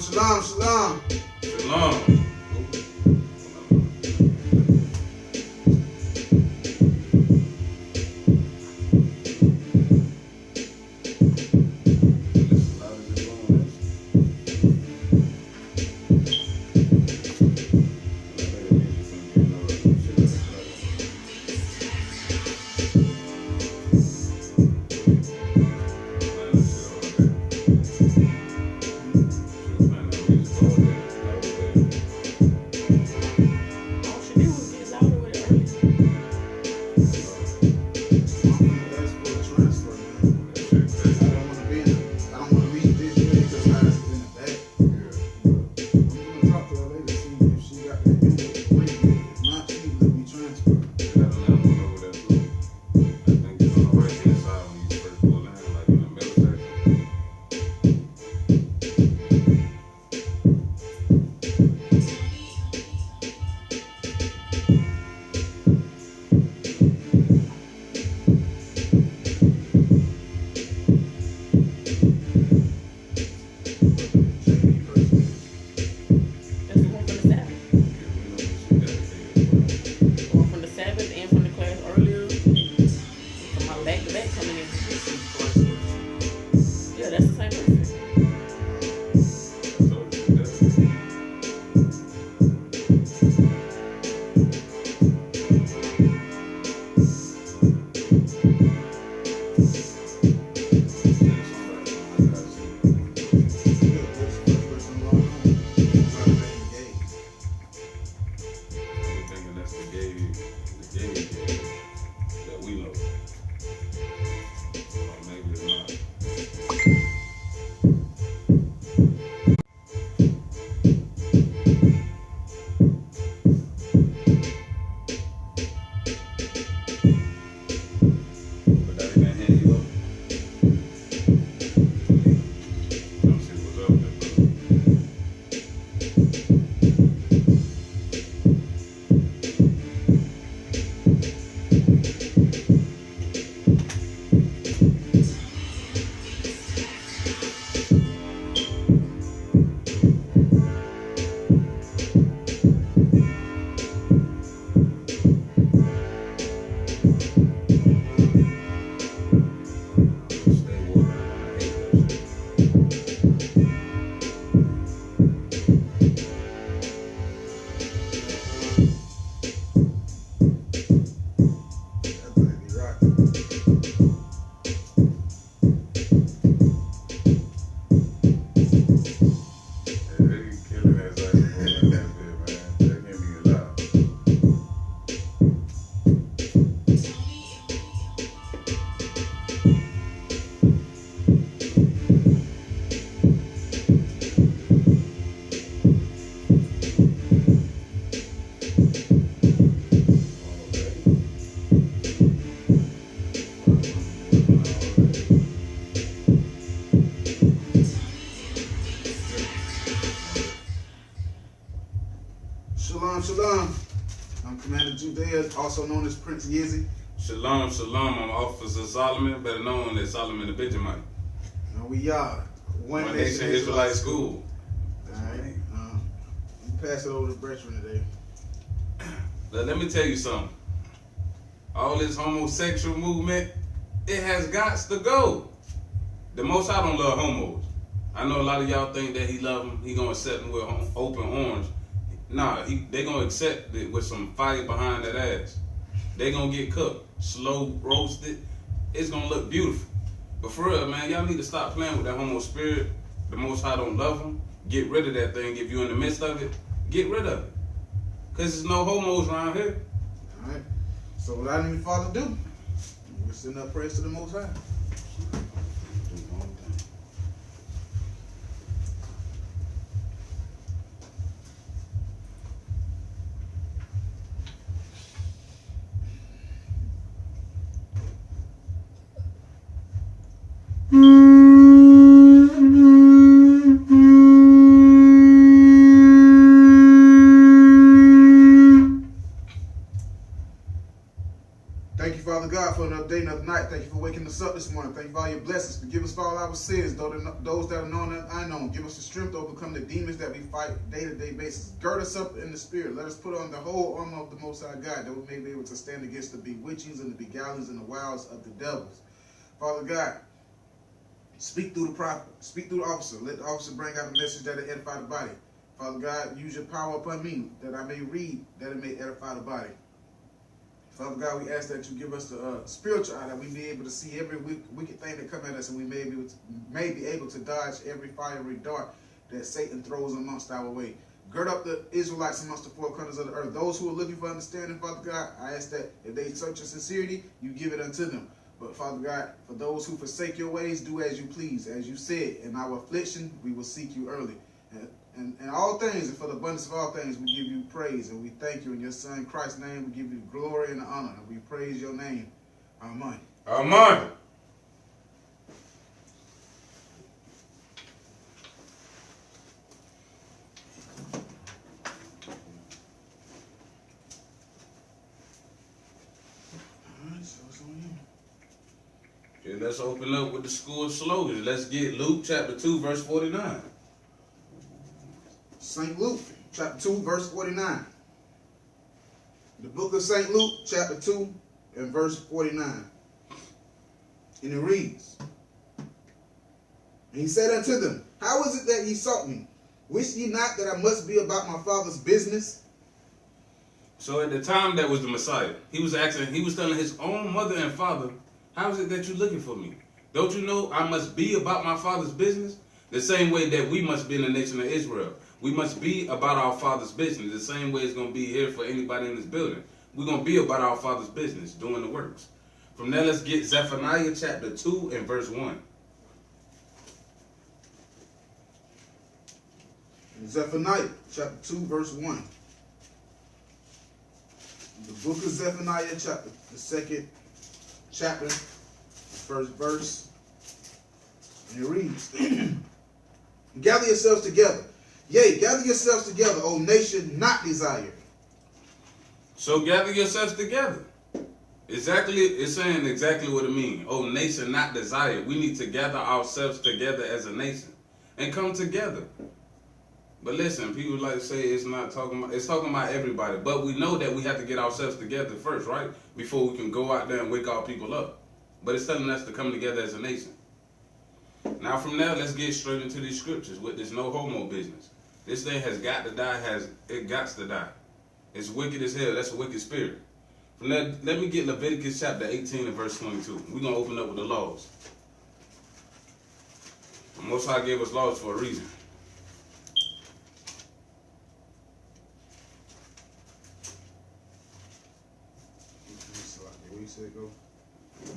Shalom, shalom. Shalom. Shalom, shalom. I'm Commander Judea, also known as Prince Yizzy. Shalom, shalom. I'm Officer Solomon, better known as Solomon the Benjamin. And we are One Nation Israelite School. Alright. We pass it over to Brethren today. Let me tell you something. All this homosexual movement, it has got to go. The Most High don't love homos. I know a lot of y'all think that he love them. He gonna accept them with open arms. Nah, they gonna accept it with some fire behind that ass. They gonna get cooked, slow roasted. It's gonna look beautiful. But for real, man, y'all need to stop playing with that homo spirit. The Most High don't love them. Get rid of that thing. If you're in the midst of it, get rid of it. Cause there's no homos around here. All right. So without any further ado, we're sending up praise to the Most High. for another day, another night. Thank you for waking us up this morning. Thank you for all your blessings. Forgive us for all our sins, those that are known and unknown. Give us the strength to overcome the demons that we fight day-to-day basis. Gird us up in the spirit. Let us put on the whole armor of the Most High God, that we may be able to stand against the bewitchings and the beguilings and the wiles of the devils. Father God, speak through the prophet. Speak through the officer. Let the officer bring out a message that will edify the body. Father God, use your power upon me, that I may read, that it may edify the body. Father God, we ask that you give us the spiritual eye, that we be able to see every wicked thing that come at us, and we may be able to dodge every fiery dart that Satan throws amongst our way. Gird up the Israelites amongst the four corners of the earth. Those who are looking for understanding, Father God, I ask that if they search in sincerity, you give it unto them. But Father God, for those who forsake your ways, do as you please. As you said, in our affliction, we will seek you early. And all things, and for the abundance of all things, we give you praise. And we thank you in your Son, Christ's name. We give you glory and honor. And we praise your name. Amen. Amen. Okay, let's open up with the school slogan. Let's get Luke chapter 2, verse 49. St. Luke, chapter 2, verse 49. The book of St. Luke, chapter 2, and verse 49. And it reads, and he said unto them, how is it that ye sought me? Wist ye not that I must be about my Father's business? So at the time that was the Messiah, he was telling his own mother and father, how is it that you're looking for me? Don't you know I must be about my Father's business? The same way that we must be in the nation of Israel. We must be about our Father's business. The same way it's going to be here for anybody in this building. We're going to be about our Father's business, doing the works. From there, let's get Zephaniah chapter 2 and verse 1. Zephaniah chapter 2, verse 1. The book of Zephaniah, the second chapter, first verse. And it reads, gather yourselves together. Yea, gather yourselves together, O nation not desired. So gather yourselves together. It's saying exactly what it means. O nation not desired. We need to gather ourselves together as a nation and come together. But listen, people like to say it's talking about everybody. But we know that we have to get ourselves together first, right? Before we can go out there and wake our people up. But it's telling us to come together as a nation. Now from there, let's get straight into these scriptures with this no homo business. This thing has got to die, it got to die. It's wicked as hell. That's a wicked spirit. From there, let me get Leviticus chapter 18 and verse 22. We're going to open up with the laws. The Most High gave us laws for a reason.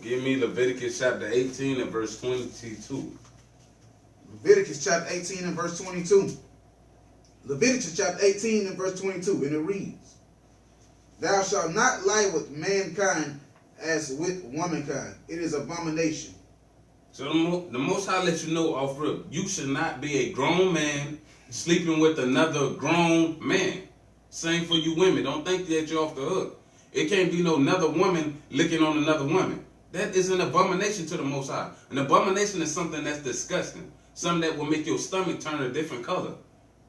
Give me Leviticus chapter 18 and verse 22. Leviticus chapter 18 and verse 22. Leviticus chapter 18 and verse 22. And it reads, thou shalt not lie with mankind as with womankind. It is abomination. So the Most High lets you know off rip, you should not be a grown man sleeping with another grown man. Same for you women. Don't think that you're off the hook. It can't be no another woman licking on another woman. That is an abomination to the Most High. An abomination is something that's disgusting. Something that will make your stomach turn a different color.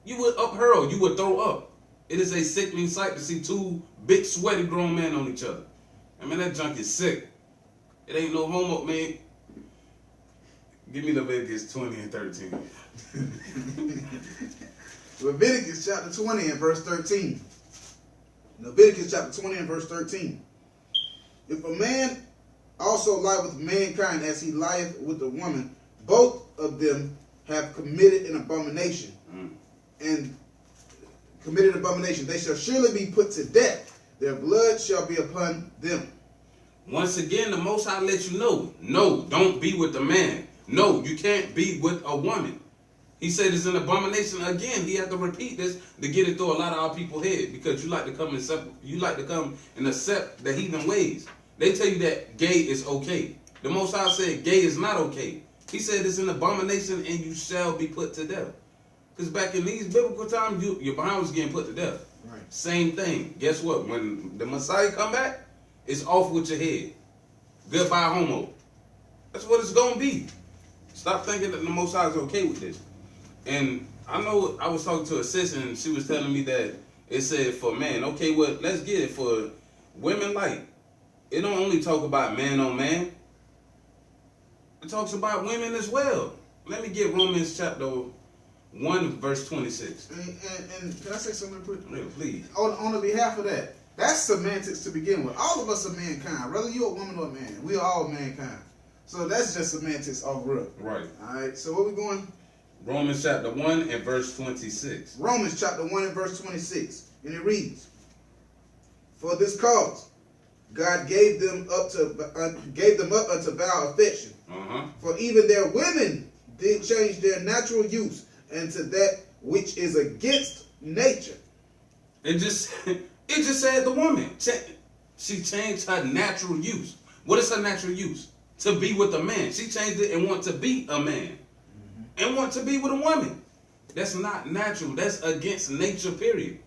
You would uphurl. You would throw up. It is a sickening sight to see two big, sweaty grown men on each other. I mean, that junk is sick. It ain't no homo, man. Give me Leviticus 20 and 13. Leviticus chapter 20 and verse 13. Leviticus chapter 20 and verse 13. If a man also lie with mankind as he lieth with a woman, both of them have committed an abomination. And committed abomination. They shall surely be put to death. Their blood shall be upon them. Once again, the Most High lets you know, no, don't be with a man. No, you can't be with a woman. He said it's an abomination. Again, he had to repeat this to get it through a lot of our people's head, because you like to come and accept the heathen ways. They tell you that gay is okay. The Most High said gay is not okay. He said it's an abomination and you shall be put to death. Because back in these biblical times, your behind was getting put to death. Right. Same thing. Guess what? When the Messiah come back, it's off with your head. Goodbye, homo. That's what it's gonna be. Stop thinking that the Most High is okay with this. And I know I was talking to a sister and she was telling me that it said for men. Okay, well, let's get it for women. Like, it don't only talk about man on man. It talks about women as well. Let me get Romans chapter 1, verse 26. And can I say something quick? Yeah, please. On the behalf of that, that's semantics to begin with. All of us are mankind, whether you're a woman or a man. We are all mankind. So that's just semantics off rip. Right. All right. So where we going? Romans chapter 1 and verse 26. Romans chapter 1 and verse 26. And it reads, "For this cause God gave them up unto vile affection. For even their women did change their natural use into that which is against nature." It just said the woman. She changed her natural use. What is her natural use? To be with a man. She changed it and want to be a man. And want to be with a woman. That's not natural. That's against nature, period.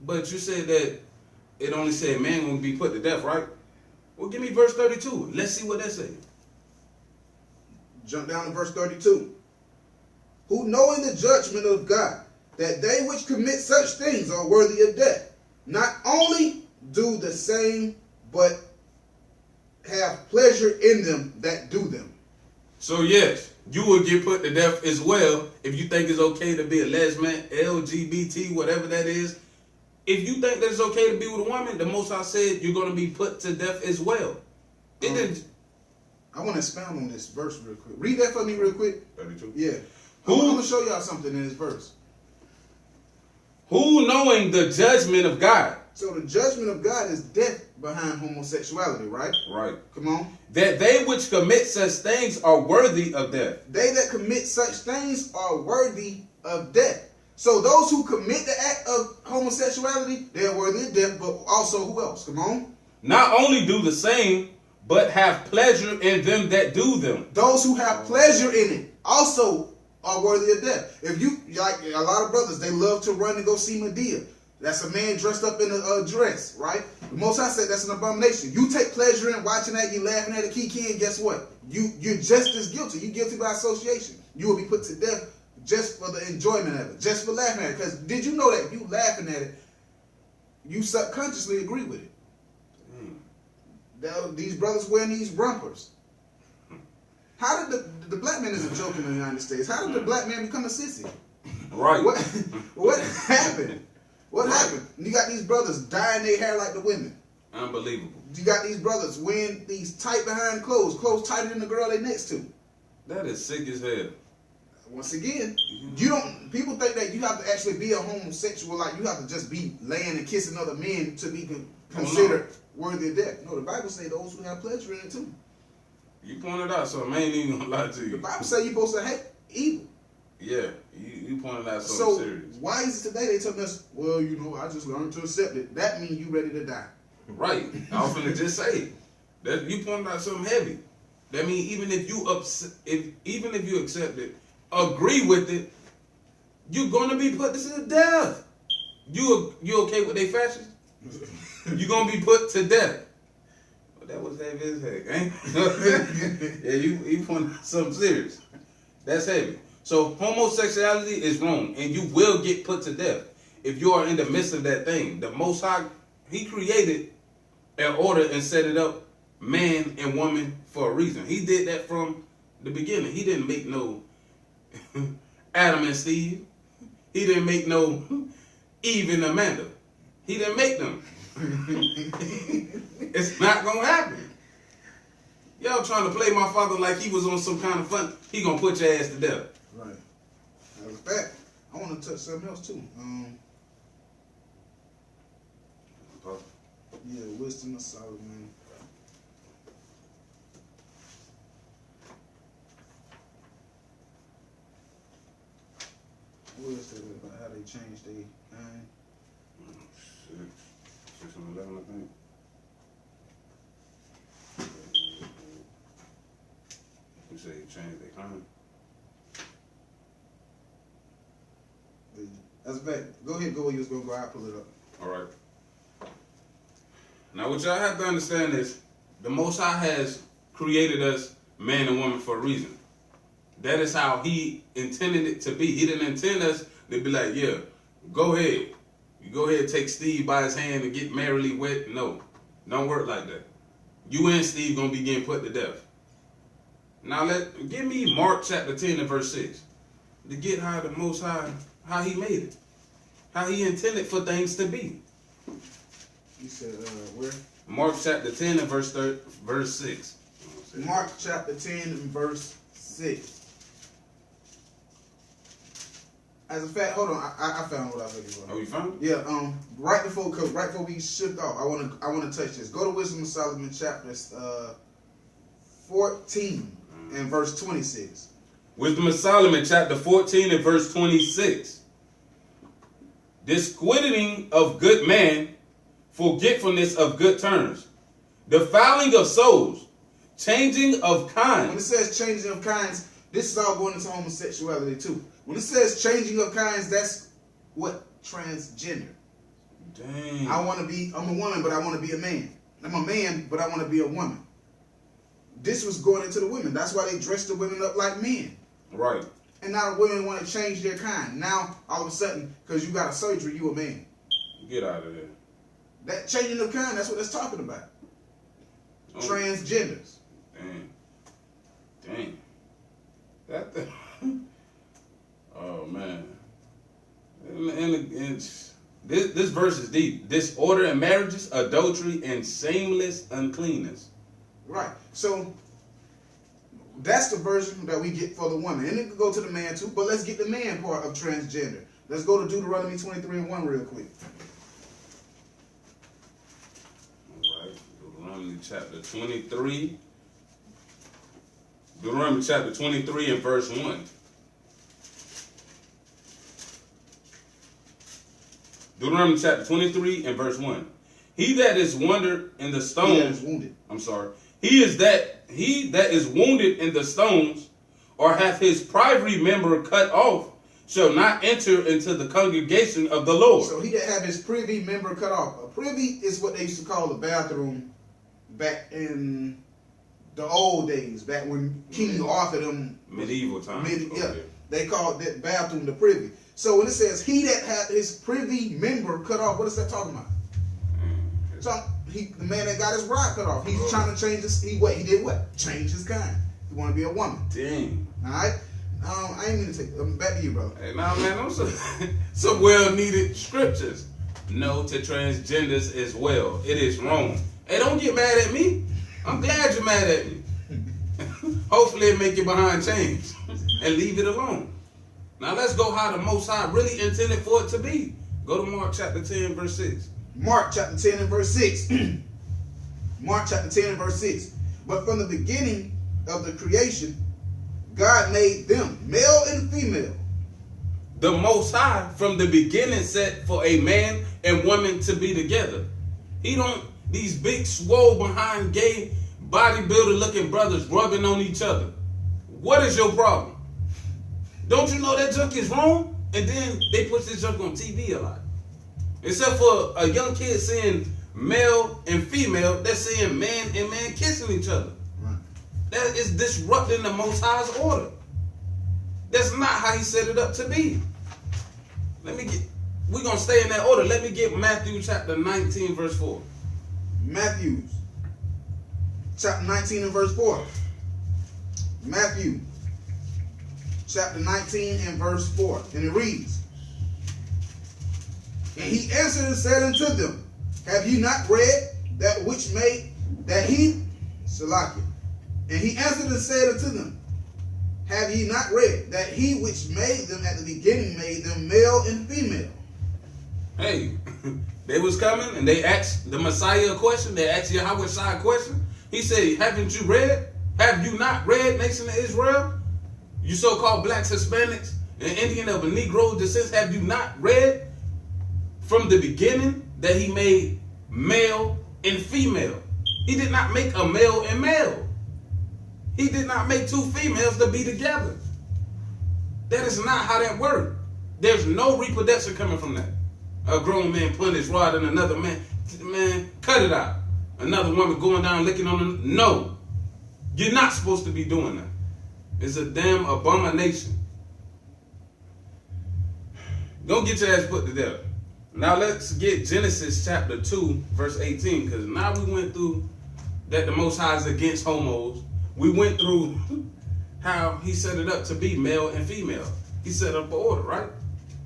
But you said that it only said man gonna be put to death, right? Well, give me verse 32. Let's see what that says. Jump down to verse 32. "Who knowing the judgment of God, that they which commit such things are worthy of death, not only do the same, but have pleasure in them that do them." So yes, you will get put to death as well if you think it's okay to be a lesbian, LGBT, whatever that is. If you think that it's okay to be with a woman, the Most High said you're going to be put to death as well. It didn't. I want to expound on this verse real quick. Read that for me real quick. 32. Yeah. I'm going to show y'all something in this verse. Who knowing the judgment of God? So the judgment of God is death behind homosexuality, right? Right. Come on. That they which commit such things are worthy of death. They that commit such things are worthy of death. So those who commit the act of homosexuality, they're worthy of death, but also who else? Come on. Not only do the same, but have pleasure in them that do them. Those who have pleasure in it also are worthy of death. If you, like a lot of brothers, they love to run and go see Medea. That's a man dressed up in a dress, right? The Most High said that's an abomination. You take pleasure in watching that, you laughing at it, kiki, and guess what? You're just as guilty. You're guilty by association. You will be put to death just for the enjoyment of it, just for laughing at it. Because did you know that you laughing at it, you subconsciously agree with it? These brothers wearing these rompers. How did the black man is a joke in the United States? How did the black man become a sissy? Right. What happened? What happened? You got these brothers dyeing their hair like the women. Unbelievable. You got these brothers wearing these tight behind clothes tighter than the girl they next to. That is sick as hell. Once again, people think that you have to actually be a homosexual, like you have to just be laying and kissing other men to be considered worthy of death. No, the Bible says those who have pleasure in it too. You pointed out something, I ain't even gonna lie to you. The Bible says you're supposed to hate evil. Yeah, you pointed out something So serious. why is it today they telling us, well, I just learned to accept it. That means you ready to die. Right. I was finna just say that you pointed out something heavy. That means even if you accept it, agree with it, you're gonna be put to death. You okay with their fashion? You're gonna be put to death. Well, that was heavy as heck, ain't? Yeah, you pointed out something serious. That's heavy. So homosexuality is wrong, and you will get put to death if you are in the midst of that thing. The Most High, He created an order and set it up, man and woman, for a reason. He did that from the beginning. He didn't make no Adam and Steve. He didn't make no Eve and Amanda. He didn't make them. It's not gonna happen. Y'all trying to play my father like he was on some kind of fun. He gonna put your ass to death. Right. As a fact, I want to touch something else too. Yeah, wisdom of Solomon. What is that about how they changed their name? 6 and 11, I think. You say you changed their time. That's bad. Go ahead, go where you was gonna go. I'll pull it up. All right. Now, what y'all have to understand is the Most High has created us man and woman for a reason. That is how he intended it to be. He didn't intend us to be like, yeah, go ahead. You go ahead and take Steve by his hand and get merrily wet. No, don't work like that. You and Steve gonna be getting put to death. Now give me Mark chapter 10 and verse 6 to get how the Most High, how he made it, how he intended for things to be. You said where? Mark chapter 10 and verse 6. Mark chapter 10 and verse 6. As a fact, hold on, I found what I was looking for. Oh, you found it? Yeah, right before we shift off, I wanna touch this. Go to Wisdom of Solomon chapter 14 and verse 26. Wisdom of Solomon chapter 14 and verse 26. Disquieting of good man, forgetfulness of good turns, defiling of souls, changing of kinds. When it says changing of kinds, this is all going into homosexuality too. When it says changing of kinds, that's what? Transgender. Dang. I'm a woman, but I want to be a man. I'm a man, but I want to be a woman. This was going into the women. That's why they dressed the women up like men. Right. And now the women want to change their kind. Now, all of a sudden, because you got a surgery, you a man. Get out of there. That changing of kind, that's what it's talking about. Oh. Transgenders. Dang. That thing. Oh, man. And this verse is deep. Disorder in marriages, adultery, and shameless uncleanness. Right. So, that's the version that we get for the woman. And it could go to the man too, but let's get the man part of transgender. Let's go to Deuteronomy 23 and 1 real quick. All right. Deuteronomy chapter 23. Deuteronomy chapter 23 and verse 1. Deuteronomy chapter 23 and verse 1. He that is wounded in the stones. He that is wounded. I'm sorry. He that is wounded in the stones, or hath his privy member cut off, shall not enter into the congregation of the Lord. So he that have his privy member cut off. A privy is what they used to call a bathroom back in the old days, back when King Arthur them medieval times. Yeah, they called that bathroom the privy. So when it says he that had his privy member cut off, what is that talking about? So the man that got his rod cut off, he's trying to change his. He did what? Change his kind. He want to be a woman. Dang. All right. I ain't mean to take. Back to you, brother. Hey, now, man, those some well-needed scriptures. No to transgenders as well. It is wrong. Hey, don't get mad at me. I'm glad you're mad at me. Hopefully it make you behind chains and leave it alone. Now let's go how the Most High really intended for it to be. Go to Mark chapter 10 verse 6. Mark chapter 10 and verse 6. Mark chapter 10 and verse 6. But from the beginning of the creation, God made them male and female. The Most High from the beginning set for a man and woman to be together. He don't, these big swole behind gay bodybuilder looking brothers rubbing on each other. What is your problem? Don't you know that junk is wrong? And then they put this junk on TV a lot. Except for a young kid seeing male and female, they're seeing man and man kissing each other. Right. That is disrupting the Most High's order. That's not how he set it up to be. We're going to stay in that order. Let me get Matthew chapter 19 verse 4. Matthew chapter 19 and verse 4. Matthew chapter 19 and verse 4. And it reads, and he answered and said unto them, have you not read that which made, that he, Salakia. And he answered and said unto them, have ye not read that he which made them at the beginning made them male and female? Hey, they was coming and they asked the Messiah a question. They asked Yahweh Shai a question. He said, haven't you read? Have you not read, nation of Israel? You so-called blacks, Hispanics, and Indian of a Negro descent, have you not read from the beginning that he made male and female? He did not make a male and male. He did not make two females to be together. That is not how that works. There's no reproduction coming from that. A grown man putting his rod in another man, cut it out. Another woman going down licking on him. No. You're not supposed to be doing that. It's a damn abomination. Go get your ass put to death. Now let's get Genesis chapter 2, verse 18, because now we went through that the Most High is against homos. We went through how he set it up to be male and female. He set up an order, right?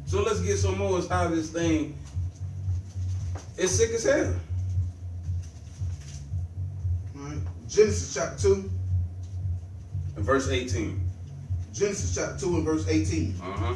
So let's get some more as how this thing is sick as hell. All right. Genesis chapter 2. And verse 18. Genesis chapter 2 and verse 18. Uh-huh.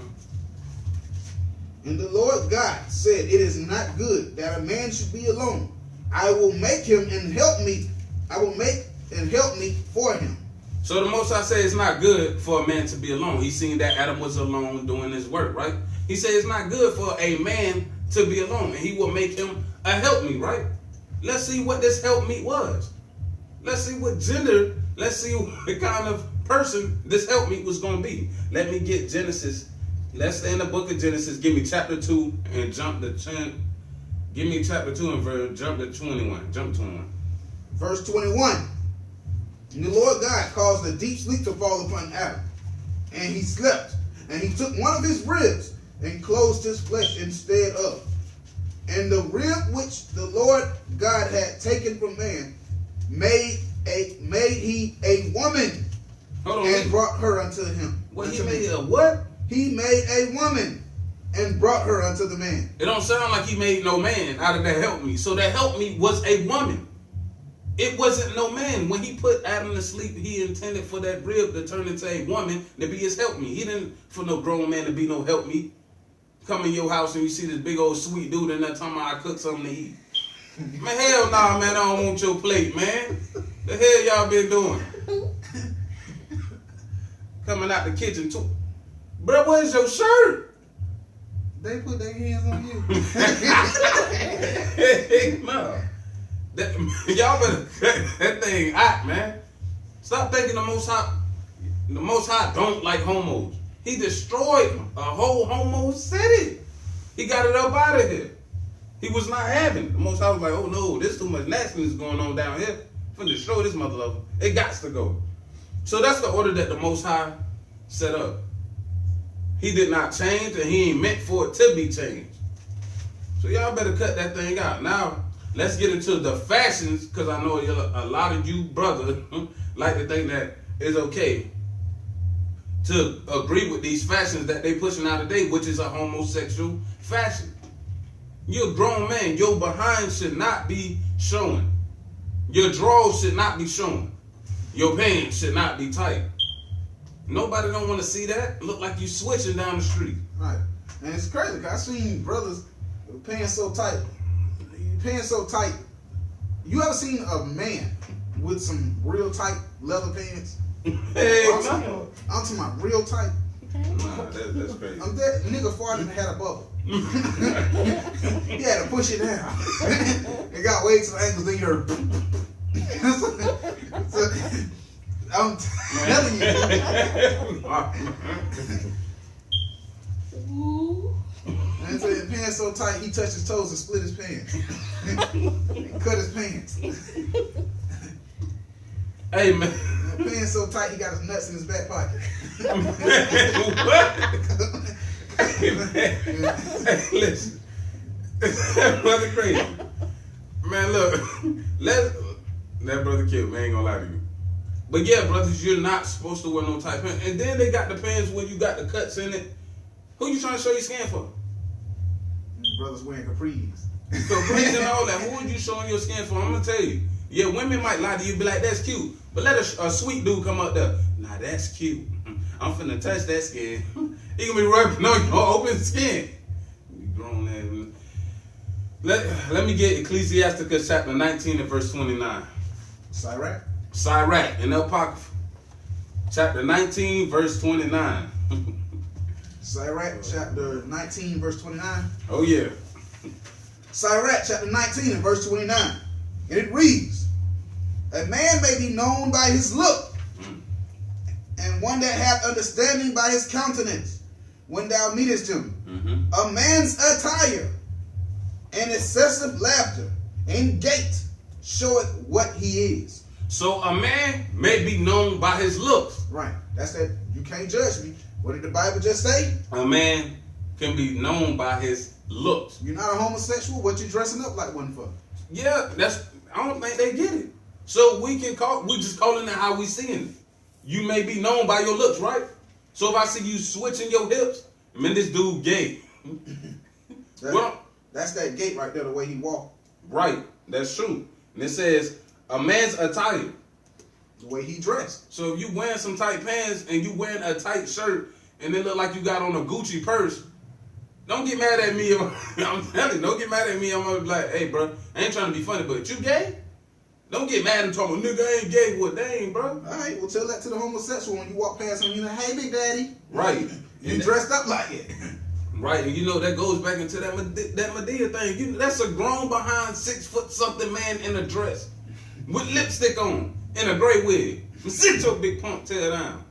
And the Lord God said, it is not good that a man should be alone. I will make him and help me. I will make and help me for him. So the Most High say it's not good for a man to be alone. He seen that Adam was alone doing his work, right? He said it's not good for a man to be alone. And he will make him a helpmeet, right? Let's see what this helpmeet was. Let's see what gender, let's see what kind of person this helpmeet was going to be. Let me get Genesis. Let's stay in the book of Genesis. Give me chapter 2 and jump to 10. Give me chapter 2 and jump to 21. Jump to 21. Verse 21. And the Lord God caused a deep sleep to fall upon Adam. And he slept. And he took one of his ribs and closed his flesh instead of. And the rib which the Lord God had taken from man made he a woman. Hold on, and brought her unto him. What he made a what? He made a woman and brought her unto the man. It don't sound like he made no man out of that helpmeet. So that helpmeet was a woman. It wasn't no man. When he put Adam to sleep, he intended for that rib to turn into a woman to be his helpmeet. He didn't for no grown man to be no helpmeet. Come in your house and you see this big old sweet dude in that time I cook something to eat. Man, hell nah, man, I don't want your plate, man. The hell y'all been doing? Coming out the kitchen too. Bro, where's your shirt? They put their hands on you. No. Y'all better cut that thing out, man. Stop thinking the Most High don't like homos. He destroyed a whole homo city. He got it up out of here. He was not having it. The Most High was like, oh no, there's too much nastiness going on down here. I'm finna destroy this mother lover. It gots to go. So that's the order that the Most High set up. He did not change, and he ain't meant for it to be changed. So y'all better cut that thing out. Now, let's get into the fashions, because I know a lot of you brothers like to think that it's okay to agree with these fashions that they pushing out today, which is a homosexual fashion. You're a grown man. Your behind should not be showing. Your drawers should not be showing. Your pants should not be tight. Nobody don't want to see that. Look like you switching down the street. Right. And it's crazy, because I seen brothers pants so tight. Pants so tight. You ever seen a man with some real tight leather pants? Hey, I'm talking about real tight. Nah, that's crazy. That nigga farted and had a bubble. He had to push it down. It got way to the ankles, then you heard. So, I'm telling you. And so his pants so tight, he touched his toes and split his pants. He cut his pants. Hey, man. Pants so tight, he got his nuts in his back pocket. What? Hey, man. Hey, listen. That brother crazy. Man, look. That brother killed me. I ain't gonna lie to you. But yeah, brothers, you're not supposed to wear no tight pants. And then they got the pants where you got the cuts in it. Who you trying to show your skin for? Brothers wearing capris. Capris and all that. Who are you showing your skin for? I'm gonna tell you. Yeah, women might lie to you, be like, that's cute. But let a sweet dude come up there. Nah, that's cute. I'm finna touch that skin. He gonna be rubbing on your open skin. You grown ass. Let me get Ecclesiasticus chapter 19 and verse 29. Sirach in the Apocrypha. Chapter 19, verse 29. Sirach chapter 19, verse 29. Oh, yeah. Sirach chapter 19 and verse 29. And it reads, a man may be known by his look, and one that hath understanding by his countenance, when thou meetest him. A man's attire and excessive laughter and gait showeth what he is. So a man may be known by his looks. Right. That's that. You can't judge me. What did the Bible just say? A man can be known by his looks. You're not a homosexual. What you dressing up like one for? Yeah, I don't think they get it. So we just calling it how we seeing it. You may be known by your looks, right? So if I see you switching your hips, I mean, this dude gay. That's that gait right there, the way he walked. Right, that's true. And it says a man's attire. The way he dressed. So if you wearing some tight pants and you wearing a tight shirt and it look like you got on a Gucci purse, don't get mad at me. I'm telling you, don't get mad at me. I'm gonna be like, hey, bro, I ain't trying to be funny, but you gay? Don't get mad and talk about, nigga, I ain't gay. Well, dang, bro. All right, well, tell that to the homosexual when you walk past him. You know, hey, big daddy. Right. You dressed up like it. Right, and you know that goes back into that Medea thing. You know, that's a grown behind 6 foot something man in a dress with lipstick on and a gray wig. Sit your big punk tail down.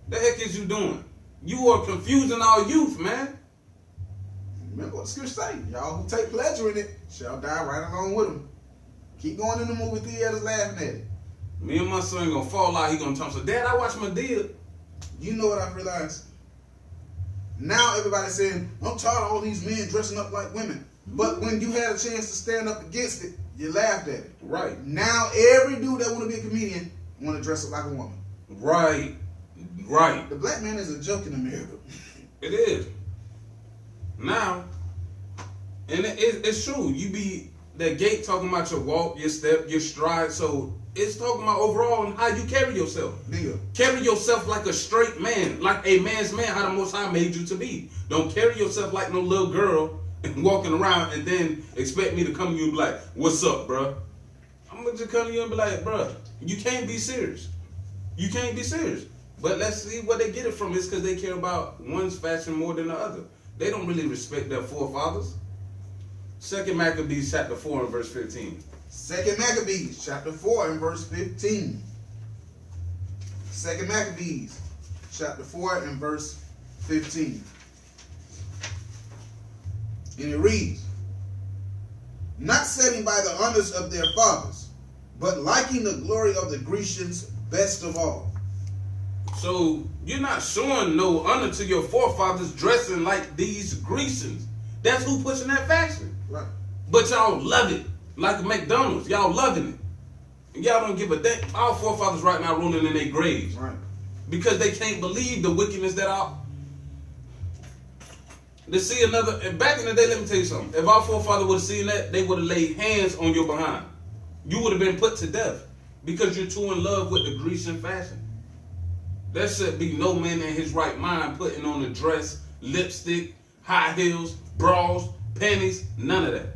The heck is you doing? You are confusing our youth, man. Remember what the scripture say? Y'all who take pleasure in it shall die right along with them. Keep going in the movie theaters laughing at it. Me and my son gonna fall out. He gonna tell me, so Dad, I watched Medea. You know what I realized? Now everybody's saying, I'm tired of all these men dressing up like women. But when you had a chance to stand up against it, you laughed at it. Right. Now every dude that want to be a comedian want to dress up like a woman. Right. Right. The black man is a joke in America. It is. Now, and it's true. You be that gate talking about your walk, your step, your stride. So it's talking about overall and how you carry yourself. Nigga. Carry yourself like a straight man, like a man's man, how the Most High made you to be. Don't carry yourself like no little girl and walking around and then expect me to come to you and be like, what's up, bro? I'm going to just come to you and be like, bro, you can't be serious. You can't be serious. But let's see where they get it from. It's because they care about one's fashion more than the other. They don't really respect their forefathers. 2 Maccabees chapter 4 and verse 15. 2 Maccabees chapter 4 and verse 15. 2 Maccabees chapter 4 and verse 15. And it reads, not setting by the honors of their fathers, but liking the glory of the Grecians best of all. So you're not showing no honor to your forefathers dressing like these Grecians. That's who pushing that fashion. Right. But y'all love it. Like McDonald's. Y'all loving it. And y'all don't give a damn. Our forefathers right now rolling in their graves. Right. Because they can't believe the wickedness that our... To see another... And back in the day, let me tell you something. If our forefather would have seen that, they would have laid hands on your behind. You would have been put to death. Because you're too in love with the Grecian fashion. There should be no man in his right mind putting on a dress, lipstick, high heels, bras, panties, none of that.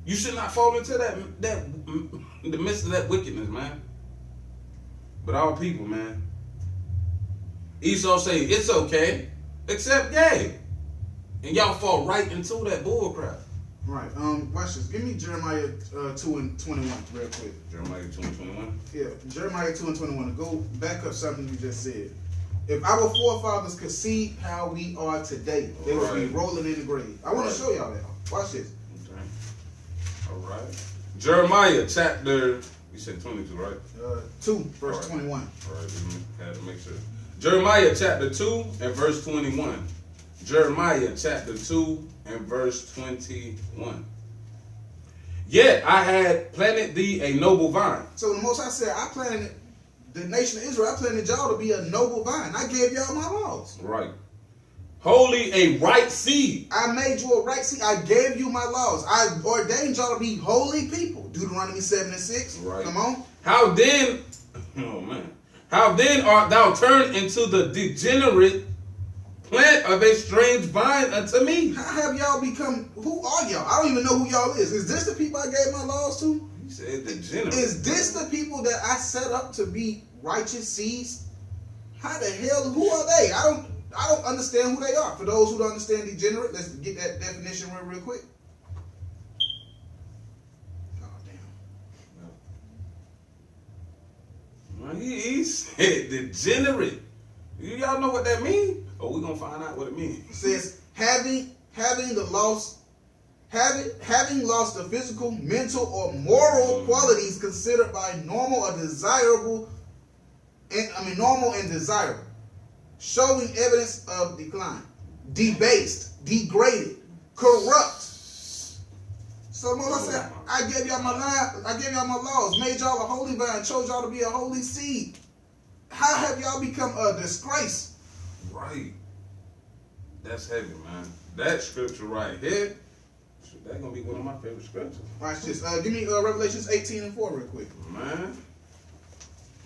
You should not fall into the midst of that wickedness, man. But our people, man. Esau say, it's okay, except gay. And y'all fall right into that bull crap. Right. Watch this. Give me Jeremiah 2 and 21 real quick. Jeremiah 2 and 21? Yeah, Jeremiah 2 and 21. To go back up something you just said. If our forefathers could see how we are today, they would be rolling in the grave. I want to show y'all that. Watch this. Okay. All right. Jeremiah chapter, you said 22, right? 2, verse 21. All right, had to make sure. Jeremiah chapter 2 and verse 21. Jeremiah chapter 2 and verse 21. Yet I had planted thee a noble vine. So the Most High said, I planted the nation of Israel, I planted y'all to be a noble vine. I gave y'all my laws. Right. Holy, a right seed. I made you a right seed. I gave you my laws. I ordained y'all to be holy people. Deuteronomy 7 and 6. Right. Come on. How then, oh man, how then art thou turned into the degenerate plant of a strange vine unto me? How have y'all become, who are y'all? I don't even know who y'all is. Is this the people I gave my laws to? You said degenerate. Is this the people that I set up to be righteous seeds? How the hell, who are they? I don't understand who they are. For those who don't understand degenerate, let's get that definition real quick. Oh, damn. He said degenerate. Y'all know what that means? Oh, we're going to find out what it means. It says, having the lost having lost the physical, mental, or moral qualities considered by normal or desirable, normal and desirable, showing evidence of decline, debased, degraded, corrupt. So Moses said, I gave y'all my laws, made y'all a holy vine, chose y'all to be a holy seed. How have y'all become a disgrace? Right. That's heavy, man. That scripture right here, that's gonna be one of my favorite scriptures. Watch this. Give me Revelations 18:4 real quick. Man.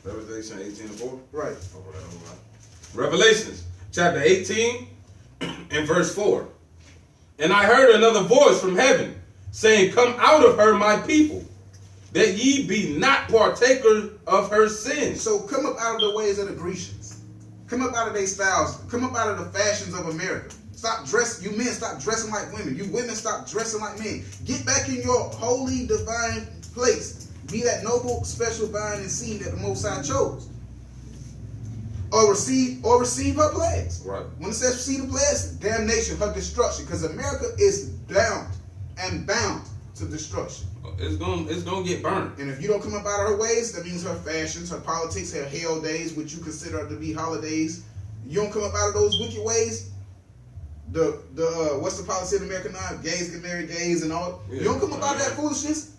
Revelation 18:4? Right. All right. Revelations chapter 18 and verse 4. And I heard another voice from heaven saying, come out of her, my people, that ye be not partakers of her sins. So come up out of the ways of the Grecians. Come up out of their styles. Come up out of the fashions of America. Stop dressing. You men stop dressing like women. You women stop dressing like men. Get back in your holy divine place. Be that noble, special vine and seed that the Most High chose. Or receive her plagues. Right. When it says receive the plagues, damnation, her destruction. Because America is bound and bound to destruction. It's gonna get burned. And if you don't come up out of her ways, that means her fashions, her politics, her hell days, which you consider to be holidays. You don't come up out of those wicked ways. What's the policy in America now? Gays get married gays and all. Yeah, you don't come up out of that foolishness,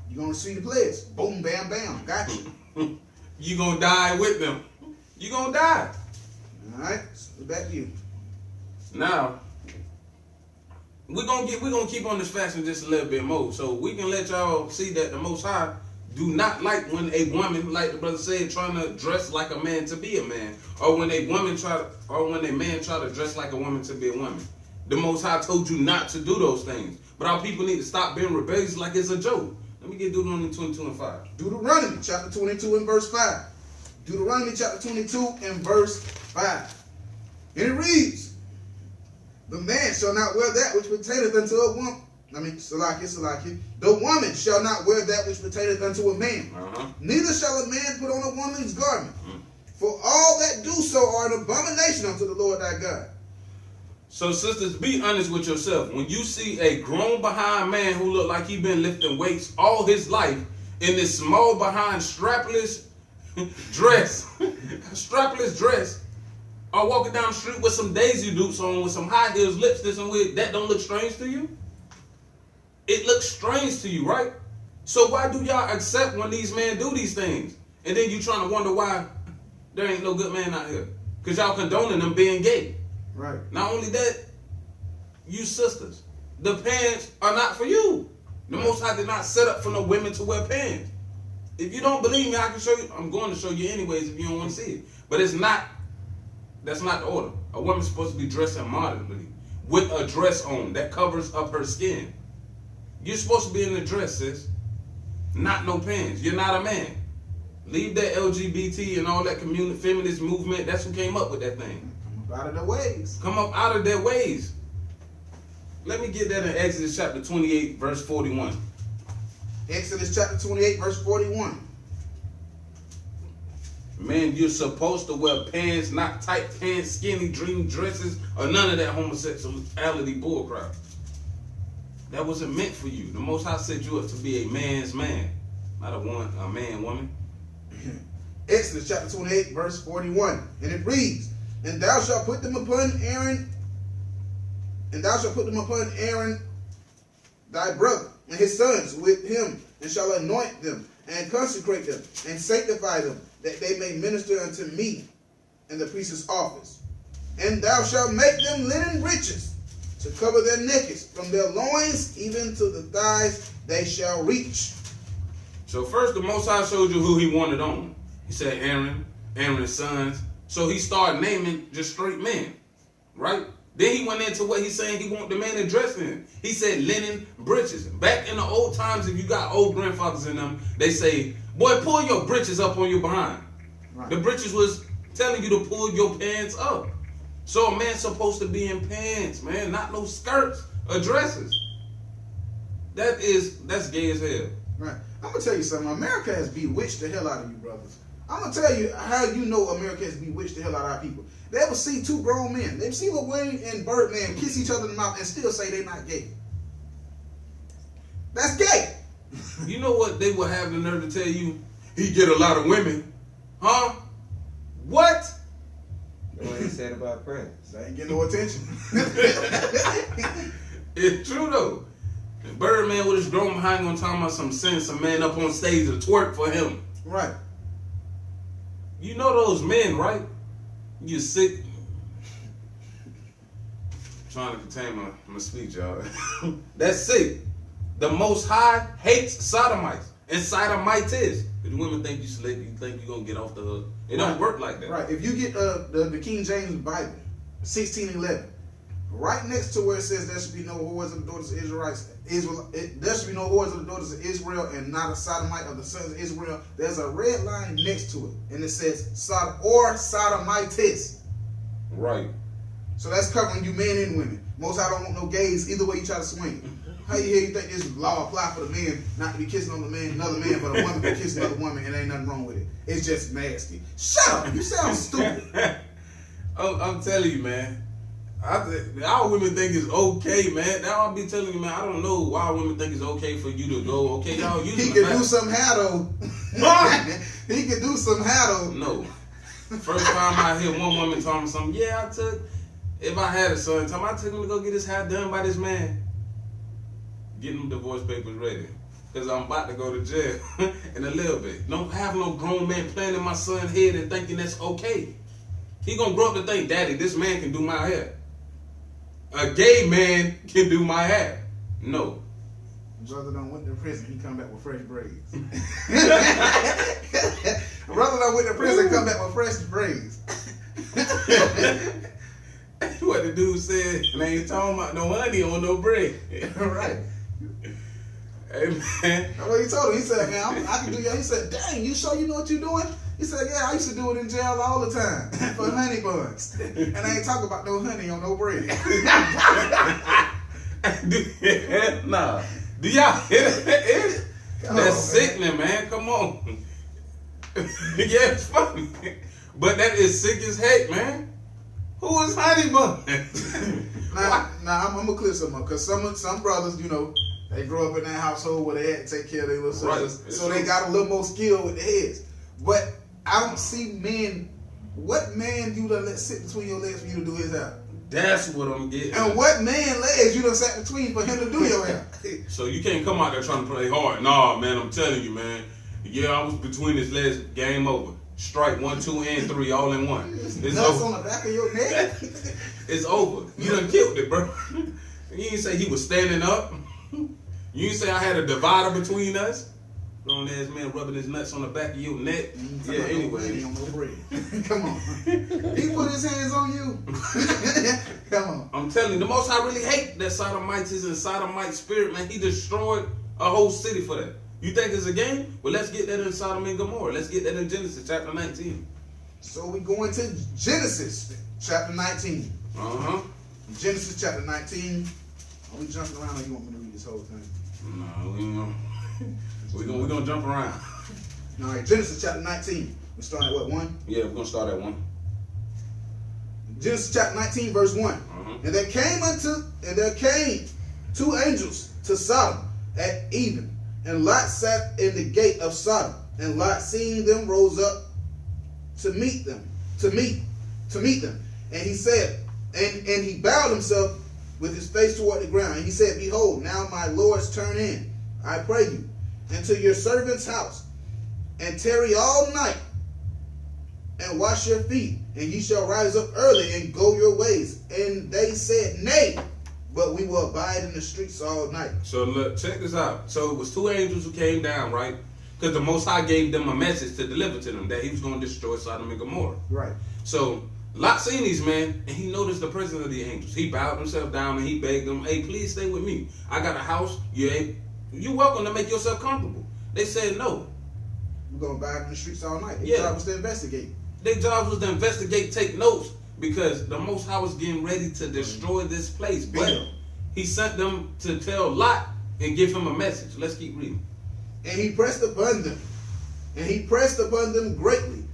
you're gonna receive the pledge. Boom, bam, bam. Got you. You gonna die with them. You gonna die. All right. So back to you. Now, we're gonna keep on this fashion just a little bit more, so we can let y'all see that the Most High do not like when a woman, like the brother said, trying to dress like a man to be a man, or when a man try to dress like a woman to be a woman. The Most High told you not to do those things, but our people need to stop being rebellious like it's a joke. Let me get Deuteronomy 22 and 5. Deuteronomy chapter 22 and verse 5. Deuteronomy chapter 22 and verse 5. And it reads, the man shall not wear that which pertaineth unto a woman. Salaki. The woman shall not wear that which pertaineth unto a man. Neither shall a man put on a woman's garment. For all that do so are an abomination unto the Lord thy God. So sisters, be honest with yourself. When you see a grown behind man who look like he been lifting weights all his life in this small behind strapless dress, or walking down the street with some Daisy Dukes on, with some high heels, lipstick and wig, that don't look strange to you? It looks strange to you, right? So why do y'all accept when these men do these things? And then you trying to wonder why there ain't no good man out here. Because y'all condoning them being gay. Right. Not only that, you sisters, the pants are not for you. The Most High did not set up for no women to wear pants. If you don't believe me, I can show you. I'm going to show you anyways if you don't want to see it. But that's not the order. A woman's supposed to be dressing moderately with a dress on that covers up her skin. You're supposed to be in a dress, sis. Not no pants. You're not a man. Leave that LGBT and all that feminist movement. That's who came up with that thing. Come up out of their ways. Come up out of their ways. Let me get that in Exodus chapter 28, verse 41. Exodus chapter 28, verse 41. Man, you're supposed to wear pants, not tight pants, skinny dream dresses, or none of that homosexuality bullcrap. That wasn't meant for you. The Most High set you up to be a man's man, not a man woman. Exodus chapter 28, verse 41. And it reads, And thou shalt put them upon Aaron, thy brother, and his sons with him, and shall anoint them, and consecrate them, and sanctify them, that they may minister unto me in the priest's office. And thou shalt make them linen breeches, to cover their nakeds, from their loins even to the thighs they shall reach. So first the Most High showed you who he wanted on. He said Aaron's sons. So he started naming just straight men, right? Then he went into what he's saying he want the man to dress in. He said linen breeches. Back in the old times, if you got old grandfathers in them, they say, boy, pull your breeches up on your behind. Right. The breeches was telling you to pull your pants up. So a man's supposed to be in pants, man, not no skirts or dresses. That's gay as hell. Right. I'm going to tell you something. America has bewitched the hell out of you, brothers. I'm going to tell you how you know America has bewitched the hell out of our people. They ever see two grown men, they see Lil Wayne and Birdman kiss each other in the mouth and still say they're not gay. That's gay. You know what they will have the nerve to tell you? He get a lot of women. Huh? What? What he said about Prince. They ain't getting no attention. It's true though. Birdman with his drum behind gonna talk about some send some man up on stage to twerk for him. Right. You know those men, right? You sick. Trying to contain my speech, y'all. That's sick. The Most High hates sodomites and sodomites. If the women think you slick, you think you gonna get off the hook. It don't work like that. Right. If you get the King James Bible, 16:11, right next to where it says there should be no whores of the daughters of there should be no whores of the daughters of Israel and not a sodomite of the sons of Israel. There's a red line next to it, and it says sodomites. Right. So that's covering you men and women. Most I don't want no gays either way you try to swing. How you think this law apply for the men not to be kissing on another man, but a woman to kiss another woman, and ain't nothing wrong with it? It's just nasty. Shut up! You sound stupid. I'm telling you, man. Our women think it's okay, man. Now I'll be telling you, man. I don't know why women think it's okay for you to go. Okay, y'all use He can do some how though. He can do some how though. No. First time I hear one woman telling me something, yeah, if I had a son, I took him to go get his hair done by this man. Getting them divorce papers ready. Because I'm about to go to jail in a little bit. Don't have no grown man playing in my son's head and thinking that's okay. He gonna grow up to think, Daddy, this man can do my hair. A gay man can do my hair. No. Brother done went to prison, he come back with fresh braids. Brother done went to prison, come back with fresh braids. What the dude said, they ain't talking about no honey on no bread. Right. Hey, man. That's what he told him. He said, man, I can do that. He said, dang, you sure you know what you're doing? He said, yeah, I used to do it in jail all the time for honey buns. And I ain't talking about no honey on no bread. Nah. Do y'all hear that? That's sickening, man. Come on. Yeah, it's funny. But that is sick as heck, man. Who is honey bun? Now I'm gonna clear something up, because some brothers, you know, they grow up in that household where they had to take care of their little sisters, right. So they got a little more skill with their heads. But I don't see men. What man you done let sit between your legs for you to do his hair? That's what I'm getting. And what man legs you done sat between for him to do your hair? So you can't come out there trying to play hard. Nah, man, I'm telling you, man. Yeah, I was between his legs. Game over. Strike 1, 2, and 3 all in one. It's Nuts over. on the back of your neck. It's over. You done killed it, bro. You ain't say he was standing up. You ain't say I had a divider between us. Grown ass man rubbing his nuts on the back of your neck. Yeah, anyway. Come on. He put his hands on you. Come on. I'm telling you, the Most High really hate that sodomites and sodomite spirit, man. He destroyed a whole city for that. You think it's a game? Well, let's get that in Sodom and Gomorrah. Let's get that in Genesis chapter 19. So we go into Genesis chapter 19. Uh-huh. Genesis chapter 19. Are we jumping around or you want me to read this whole thing? No, we're gonna jump around. All right, Genesis chapter 19. We're starting at what, 1? Yeah, we're gonna start at 1. Genesis chapter 19, verse 1. Uh-huh. And there came 2 angels to Sodom at even, and Lot sat in the gate of Sodom. And Lot, seeing them, rose up to meet them. And he said, and he bowed himself with his face toward the ground. And he said, behold, now my lords, turn in, I pray you, into your servant's house, and tarry all night, and wash your feet, and ye shall rise up early and go your ways. And they said, nay, but we will abide in the streets all night. So look, check this out. So it was 2 angels who came down, right? Because the Most High gave them a message to deliver to them that he was going to destroy Sodom and Gomorrah. Right. So Lot seen these men, and he noticed the presence of the angels. He bowed himself down and he begged them, hey, please stay with me. I got a house. You're welcome to make yourself comfortable. They said no. We're going to abide in the streets all night. Their Yeah. job was to investigate. Their job was to investigate, take notes, because the Most High was getting ready to destroy this place. But he sent them to tell Lot and give him a message. Let's keep reading. And he pressed upon them, greatly.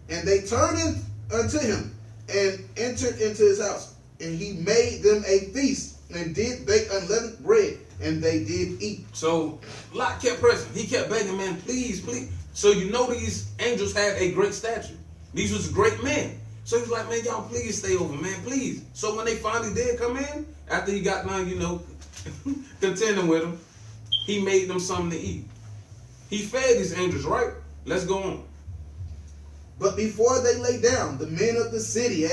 And they turned unto him, and entered into his house. And he made them a feast, and did bake unleavened bread, and they did eat. So Lot kept pressing. He kept begging, man, please, please. So you know these angels had a great stature. These was great men. So he's like, man, y'all please stay over, man, please. So when they finally did come in, after he got done, contending with them, he made them something to eat. He fed these angels, right? Let's go on. But before they lay down, the men of the city,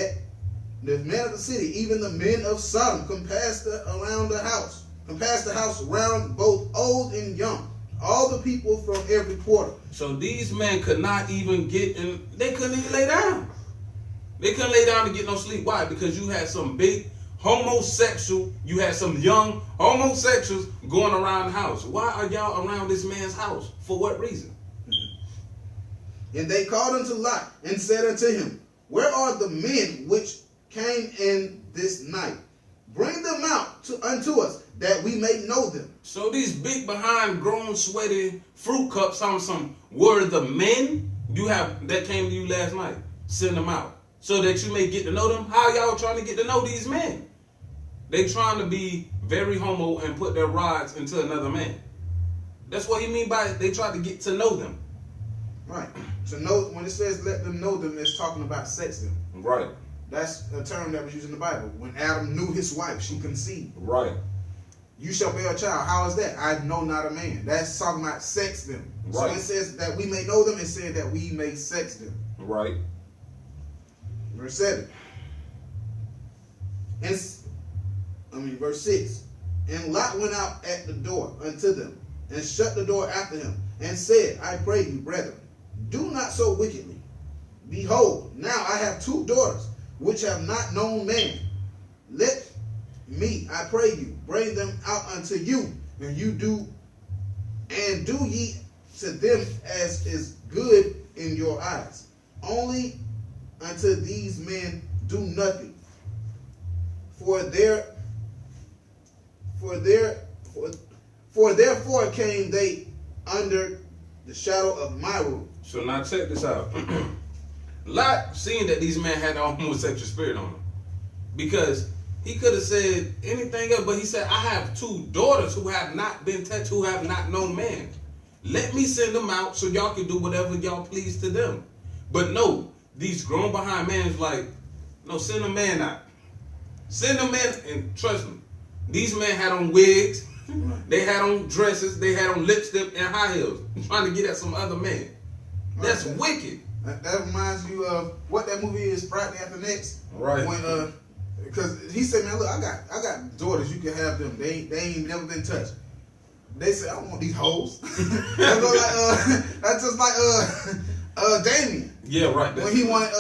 even the men of Sodom, compassed the house round, both old and young, all the people from every quarter. So these men could not even get in, they couldn't even lay down. They couldn't lay down to get no sleep. Why? Because you had some big you had some young homosexuals going around the house. Why are y'all around this man's house? For what reason? And they called unto Lot and said unto him, where are the men which came in this night? Bring them out unto us, that we may know them. So these big behind grown sweaty fruit cups, some were the men you have that came to you last night. Send them out so that you may get to know them. How y'all trying to get to know these men? They trying to be very homo and put their rods into another man. That's what he mean by they tried to get to know them. Right. To know, when it says let them know them, it's talking about sex them. Right. That's a term that was used in the Bible. When Adam knew his wife, she conceived. Right. You shall bear a child. How is that? I know not a man. That's talking about sex them. Right. So it says that we may know them. It said that we may sex them. Right. Verse 7. Verse 6. And Lot went out at the door unto them, and shut the door after him, and said, I pray you, brethren, do not so wickedly. Behold, now I have 2 daughters, which have not known man. Let me, I pray you, bring them out unto you, and do ye to them as is good in your eyes. Only unto these men do nothing. For therefore came they under the shadow of my roof. So now check this out. Lot seeing that these men had a homosexual spirit on them, because he could have said anything else, but he said, I have 2 daughters who have not been touched, who have not known man. Let me send them out so y'all can do whatever y'all please to them. But no, these grown behind men's like, no, send a man out. Send them in, and trust me, these men had on wigs, they had on dresses, they had on lipstick and high heels, trying to get at some other man. That's wicked. That reminds you of what that movie is, Friday After Next. Right. When because he said, man, look, I got daughters, you can have them. They ain't never been touched. They said, I don't want these hoes. That's just like Damien. Yeah, right. When he wanted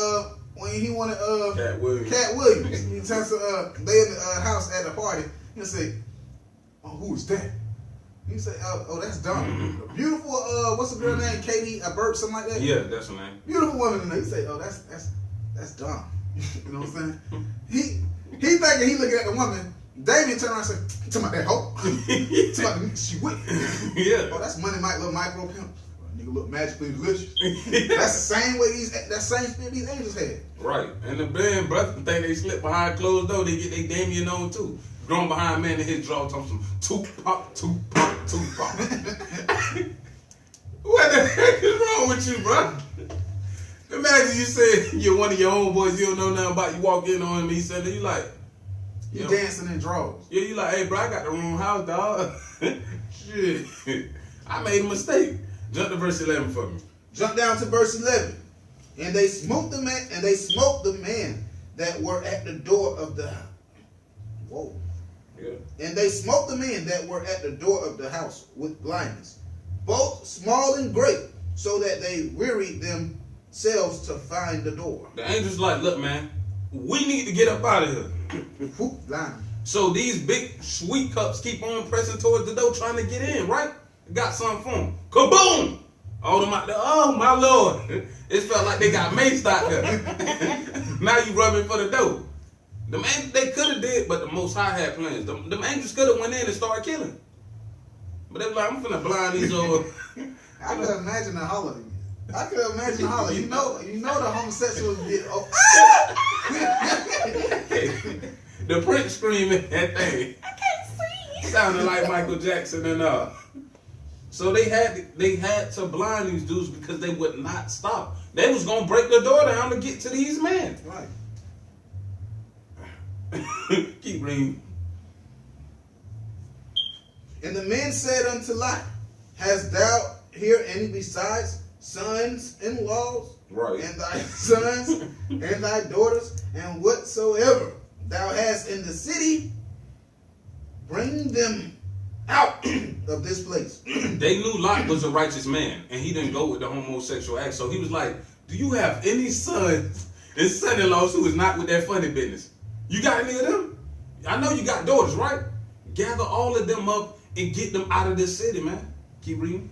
Cat Williams. Cat Williams. He turns to they in the house at a party. He'll say, oh, who is that? He say, oh, that's Donna. Beautiful, what's the girl name? Katie, a Burke, something like that? Yeah, that's her name. Beautiful woman. He say, oh, that's Donna. You know what I'm saying? He thinking he looking at the woman. Damien turned around and said, talking about that hoe. Talking about she with. Yeah. Oh, that's money, Mike, little micro pimp. Nigga look magically delicious. That's the same way that same spirit these angels had. Right. And the band brother think they slip behind closed door, they get their Damien on too. Grown behind man in his draw talking some Tupac. What the heck is wrong with you, bro? Imagine you said you're one of your homeboys, you don't know nothing about, you walk in on him, he said, you like, you dancing in drawers. Yeah, you like, hey bro, I got the wrong house, dog. Shit. I made a mistake. Jump to verse 11 for me. Jump down to verse 11. And they smote the man, that were at the door of the house. Whoa. Yeah. And they smote the men that were at the door of the house with blindness, both small and great, so that they wearied themselves to find the door. The angel's like, look, man, we need to get up out of here. Blind. So these big sweet cups keep on pressing towards the door, trying to get in, right? Got something for them. Kaboom! All them out there. Oh, my Lord. It felt like they got maced out there. Now you rubbing for the door. They could have did, but the Most High had plans. Them angels could have went in and started killing. But they were like, I'm finna blind these old. I could imagine a holiday. You know the homosexuals get. Oh. The prince screaming that thing. I can't see. sounded like Michael Jackson and So they had to blind these dudes because they would not stop. They was gonna break the door down to get to these men. Right. Keep reading. And the men said unto Lot, Hast thou here any besides sons-in-laws, Right. and thy sons and thy daughters, and whatsoever thou hast in the city, bring them out of this place. They knew Lot was a righteous man, and he didn't go with the homosexual act. So he was like, do you have any sons and son-in-laws who is not with that funny business? You got any of them? I know you got daughters, right? Gather all of them up and get them out of this city, man. Keep reading.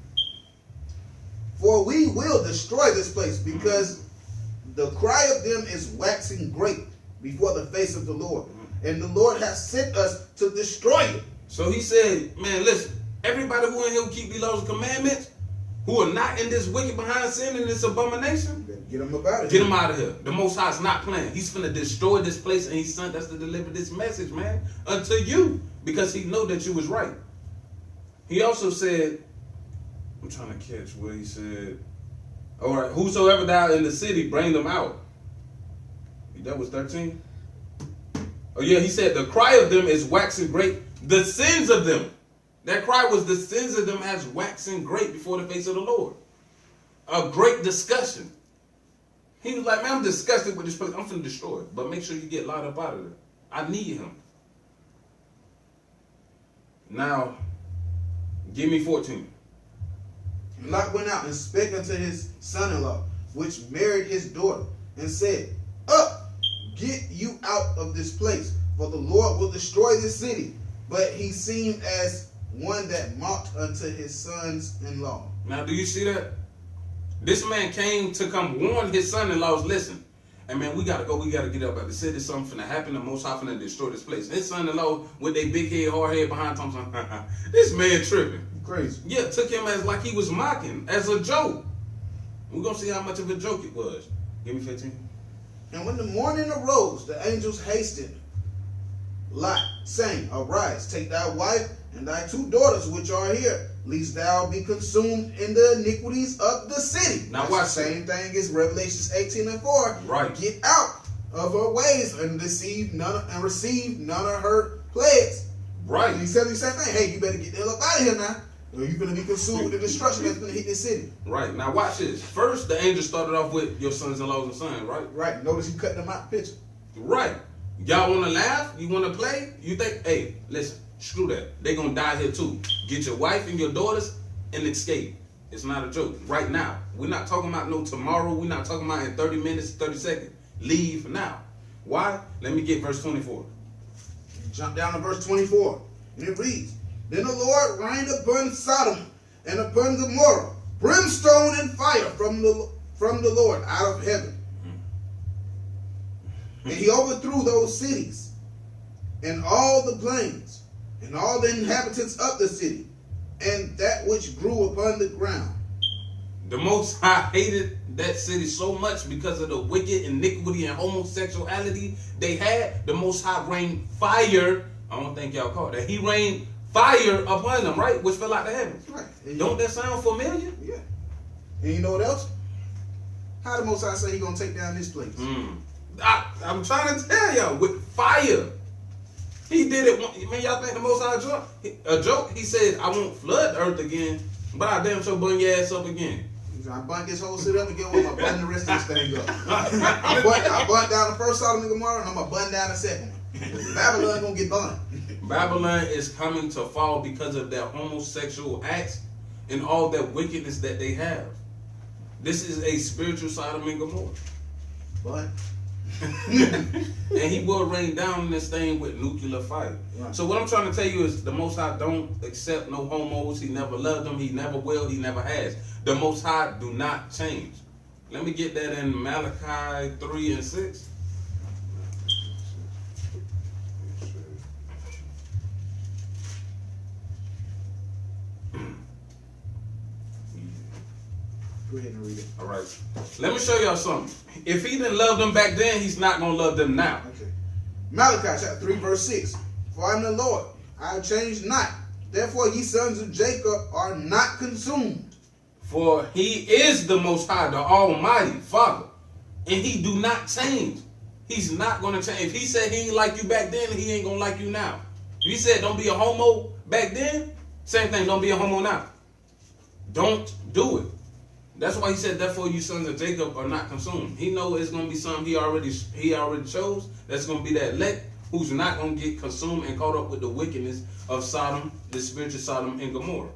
For we will destroy this place, because the cry of them is waxing great before the face of the Lord. And the Lord has sent us to destroy it. So he said, man, listen, everybody who in here who keep these laws and commandments, who are not in this wicked behind sin and this abomination, Get them about it. get them out of here. The Most High is not playing. He's finna destroy this place, and he sent us to deliver this message, man, unto you, because he know that you was right. He also said, I'm trying to catch what he said. All right, whosoever thou in the city, bring them out. That was 13. Oh yeah, he said the cry of them is waxing great. The sins of them. That cry was the sins of them as waxing great before the face of the Lord. A great discussion. He was like, man, I'm disgusted with this place. I'm finna destroy it. But make sure you get Lot up out of there. I need him. Now, give me 14. And Lot went out and spake unto his son-in-law, which married his daughter, and said, Up, get you out of this place, for the Lord will destroy this city. But he seemed as one that mocked unto his sons-in-law. Now, do you see that? This man came to come warn his son-in-laws, listen, hey man, we gotta go, we gotta get up out the city, something finna happen, the Most High finna destroy this place. His son-in-law with their big head, hard head behind Thompson, this man tripping. Crazy. Yeah, took him as like he was mocking, as a joke. We're gonna see how much of a joke it was. Give me 15. And when the morning arose, the angels hastened Lot, saying, Arise, take thy wife and thy 2 daughters which are here, lest thou be consumed in the iniquities of the city. Now That's watch the same thing as Revelations 18:4. Right. Get out of her ways and receive none of her plagues. Right. And he said the same thing. Hey, you better get the hell up out of here now. Or you're going to be consumed with the destruction that's going to hit this city. Right. Now watch this. First, the angel started off with your sons-in-laws and sons, right? Right. Notice he cut them out the picture. Right. Y'all want to laugh? You want to play? You think, hey, listen, screw that. They going to die here too. Get your wife and your daughters and escape. It's not a joke. Right now. We're not talking about no tomorrow. We're not talking about in 30 minutes, 30 seconds. Leave now. Why? Let me get verse 24. Jump down to verse 24. And it reads, Then the Lord rained upon Sodom and upon Gomorrah brimstone and fire from the Lord out of heaven. And he overthrew those cities and all the plains and all the inhabitants of the city and that which grew upon the ground. The Most High hated that city so much because of the wicked iniquity and homosexuality they had. The Most High rained fire. I don't think y'all caught that. He rained fire upon them, right? Which fell out the heavens. Right. Don't that sound familiar? Yeah. And you know what else? How the Most High say he gonna take down this place? I'm trying to tell y'all, with fire. He did it. Man, y'all think the Most High a joke? He said, I won't flood the earth again, but I damn sure burn your ass up again. I burnt this whole city up and get what I'm burn the rest of this thing up. I burnt down the first Sodom and Gomorrah, and I'm gonna burn down the second one. Babylon gonna get burned. Babylon is coming to fall because of their homosexual acts and all that wickedness that they have. This is a spiritual Sodom and Gomorrah. But And he will rain down this thing with nuclear fire. Right. So what I'm trying to tell you is the Most High don't accept no homos. He never loved them. He never will. He never has. The Most High do not change. Let me get that in Malachi 3 and 6. go ahead and read it. All right. Let me show y'all something. If he didn't love them back then, he's not going to love them now. Okay. Malachi chapter 3 verse 6. For I am the Lord, I change not. Therefore ye sons of Jacob are not consumed. For he is the Most High, the Almighty Father. And he do not change. He's not going to change. If he said he ain't like you back then, he ain't going to like you now. If he said don't be a homo back then, same thing, don't be a homo now. Don't do it. That's why he said, therefore you sons of Jacob are not consumed. He know it's going to be something he already chose. That's going to be that elect who's not going to get consumed and caught up with the wickedness of Sodom, the spiritual Sodom and Gomorrah.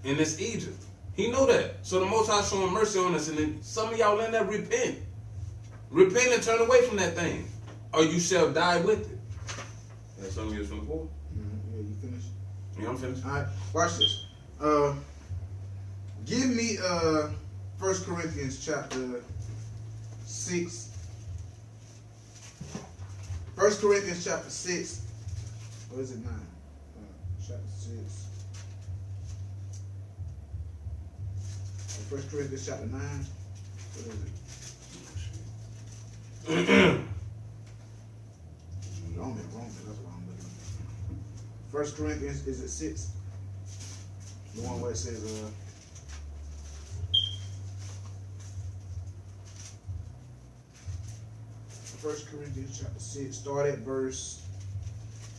And it's Egypt. He know that. So the Most High showing mercy on us. And then some of y'all in there repent. Repent and turn away from that thing, or you shall die with it. That's something you was from before? Yeah, you finished? Yeah, I'm finished. All right, watch this. Give me 1 Corinthians chapter 6. 1 Corinthians chapter 6. Or is it 9? Chapter 6. 1 Corinthians chapter 9. What is it? Roman, that's what I'm looking at. 1 Corinthians, is it 6? The one where it says, 1 Corinthians chapter 6, start at verse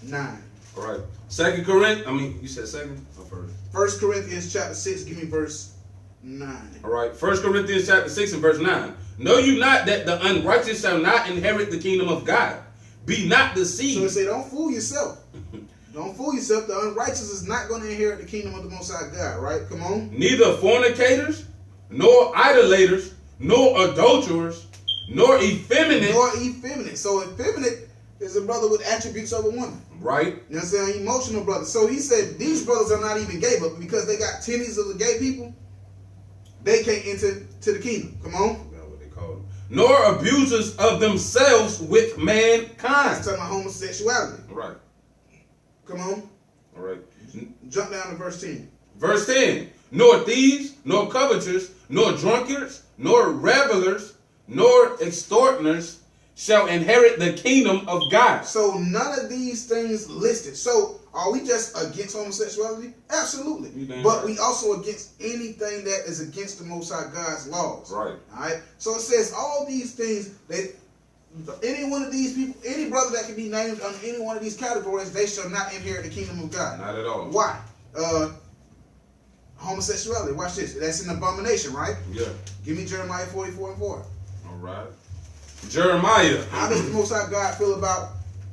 9. All right. 2 Corinthians, you said second or first? 1 Corinthians chapter 6, give me verse 9. All right. 1 Corinthians chapter 6 and verse 9. Know you not that the unrighteous shall not inherit the kingdom of God? Be not deceived. So it say, don't fool yourself. Don't fool yourself. The unrighteous is not going to inherit the kingdom of the Most High God, right? Come on. Neither fornicators, nor idolaters, nor adulterers, nor effeminate. So effeminate is a brother with attributes of a woman. Right. You know what I'm saying? Emotional brother. So he said these brothers are not even gay, but because they got tendencies of the gay people, they can't enter to the kingdom. Come on. Nor abusers of themselves with mankind. That's talking about homosexuality. Right. Come on. All right. Jump down to verse 10. Verse 10. Nor thieves, nor covetous, nor drunkards, nor revelers, nor extortioners shall inherit the kingdom of God. So none of these things listed. So are we just against homosexuality? Absolutely. But we also against anything that is against the Most High God's laws. Right. All right. So it says all these things that any one of these people, any brother that can be named under any one of these categories, they shall not inherit the kingdom of God. Not at all. Why? Homosexuality. Watch this. That's an abomination, right? Yeah. Give me Jeremiah 44 and 4. All right. Jeremiah. How does the Most High God feel about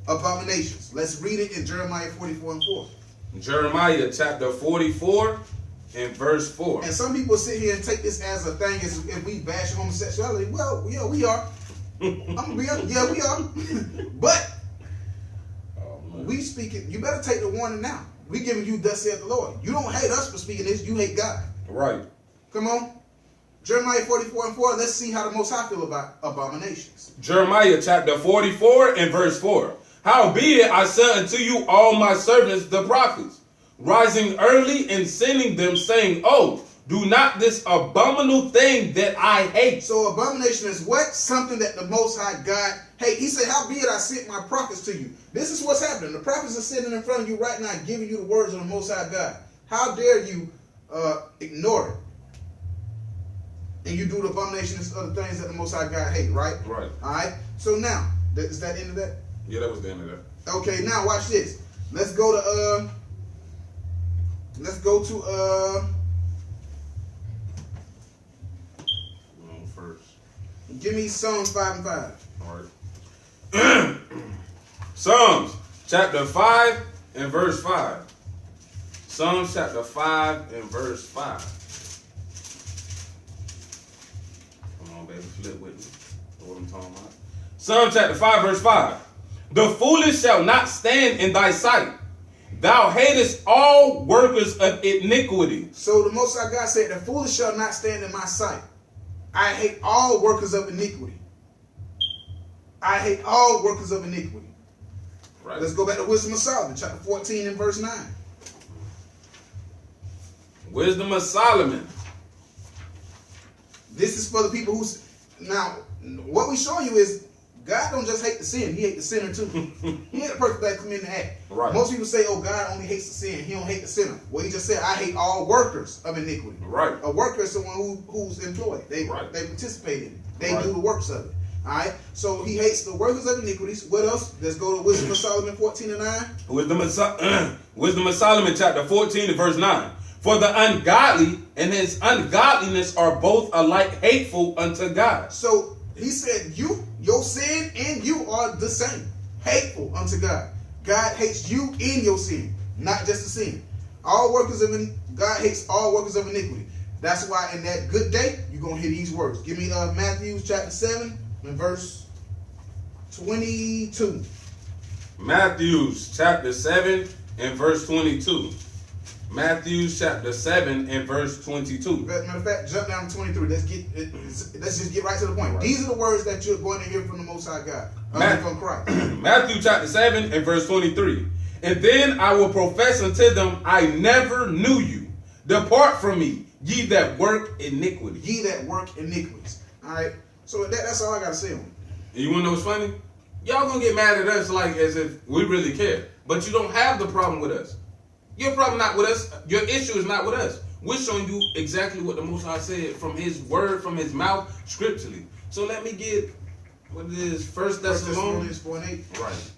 abominations? Let's read it in Jeremiah 44 and 4. Jeremiah chapter 44 and verse 4. And some people sit here and take this as a thing as if we bash homosexuality. Well, yeah, we are. I'm gonna be honest. Yeah, we are. But we speaking. You better take the warning now. We giving you thus saith the Lord. You don't hate us for speaking this. You hate God. Right. Come on. Jeremiah 44 and 4. Let's see how the Most High feel about abominations. Jeremiah chapter 44 and verse 4. Howbeit I sent unto you all my servants the prophets, rising early and sending them, saying, oh, do not this abominable thing that I hate. So abomination is what? Something that the Most High God hate. He said, howbeit I sent my prophets to you. This is what's happening. The prophets are sitting in front of you right now giving you the words of the Most High God. How dare you ignore it? And you do the abominations of the things that the Most High God hate, right? Right. All right. So now, is that the end of that? Yeah, that was the end of that. Okay, now watch this. Let's go to first. Give me Psalms 5 and 5. All right. Psalms chapter 5 and verse 5. Psalms chapter 5 and verse 5. Come on, baby, flip with me. Know what I'm talking about? Psalm chapter 5 verse 5. The foolish shall not stand in thy sight. Thou hatest all workers of iniquity. So the Most High God said, the foolish shall not stand in my sight. I hate all workers of iniquity. I hate all workers of iniquity. Right. Let's go back to Wisdom of Solomon, chapter 14 and verse 9. Wisdom of Solomon. This is for the people who... Now, what we show you is God don't just hate the sin, he hates the sinner too. He ain't the person that committing the act. Right. Most people say, oh, God only hates the sin, he don't hate the sinner. Well, he just said, I hate all workers of iniquity. Right. A worker is someone who's employed. They participate in it. They do the works of it. Alright? So he hates the workers of iniquities. What else? Let's go to Wisdom of Solomon 14:9. Wisdom of Solomon chapter 14 and verse 9. For the ungodly and his ungodliness are both alike hateful unto God. So he said, your sin and you are the same. Hateful unto God. God hates you in your sin, not just the sin. God hates all workers of iniquity. That's why in that good day, you're going to hear these words. Give me Matthew chapter 7 and verse 22. Matthew chapter 7 and verse 22. Matthew chapter 7 and verse 22. Matter of fact, jump down to 23. Let's just get right to the point. Right. These are the words that you're going to hear from the Most High God. From Christ. Matthew chapter 7 and verse 23. And then I will profess unto them, I never knew you. Depart from me, ye that work iniquity. Ye that work iniquities. All right. So that's all I got to say on it. And you want to know what's funny? Y'all going to get mad at us like as if we really care. But you don't have the problem with us. Your problem not with us. Your issue is not with us. We're showing you exactly what the Most High said from his word, from his mouth, scripturally. So let me get what it is. 1 Thessalonians 4:8. Right.